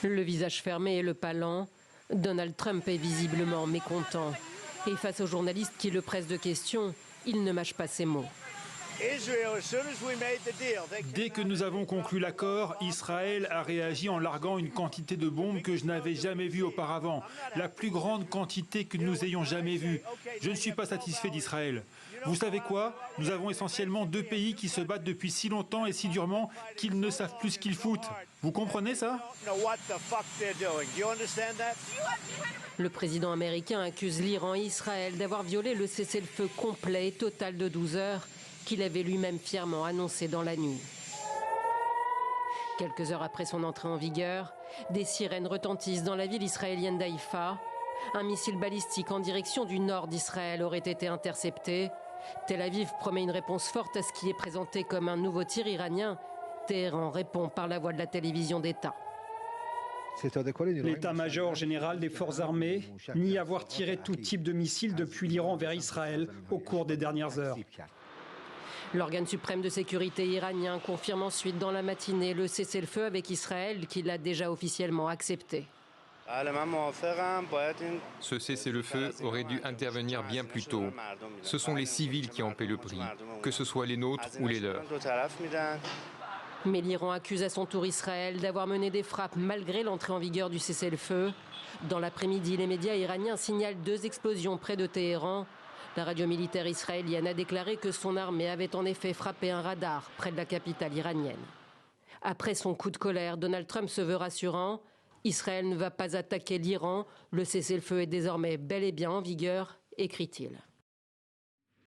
Le visage fermé et le pas lent, Donald Trump est visiblement mécontent. Et face aux journalistes qui le pressent de questions, il ne mâche pas ses mots. Dès que nous avons conclu l'accord, Israël a réagi en larguant une quantité de bombes que je n'avais jamais vue auparavant. La plus grande quantité que nous ayons jamais vue. Je ne suis pas satisfait d'Israël. Vous savez quoi? Nous avons essentiellement deux pays qui se battent depuis si longtemps et si durement qu'ils ne savent plus ce qu'ils foutent. Vous comprenez ça? Le président américain accuse l'Iran et Israël d'avoir violé le cessez-le-feu complet et total de 12 heures qu'il avait lui-même fièrement annoncé dans la nuit. Quelques heures après son entrée en vigueur, des sirènes retentissent dans la ville israélienne d'Haïfa. Un missile balistique en direction du nord d'Israël aurait été intercepté. Tel Aviv promet une réponse forte à ce qui est présenté comme un nouveau tir iranien. Téhéran répond par la voix de la télévision d'État. L'état-major général des forces armées nie avoir tiré tout type de missile depuis l'Iran vers Israël au cours des dernières heures. L'organe suprême de sécurité iranien confirme ensuite dans la matinée le cessez-le-feu avec Israël qu'il a déjà officiellement accepté. Ce cessez-le-feu aurait dû intervenir bien plus tôt. Ce sont les civils qui en paient le prix, que ce soit les nôtres ou les leurs. Mais l'Iran accuse à son tour Israël d'avoir mené des frappes malgré l'entrée en vigueur du cessez-le-feu. Dans l'après-midi, les médias iraniens signalent 2 explosions près de Téhéran. La radio militaire israélienne a déclaré que son armée avait en effet frappé un radar près de la capitale iranienne. Après son coup de colère, Donald Trump se veut rassurant. Israël ne va pas attaquer l'Iran. Le cessez-le-feu est désormais bel et bien en vigueur, écrit-il.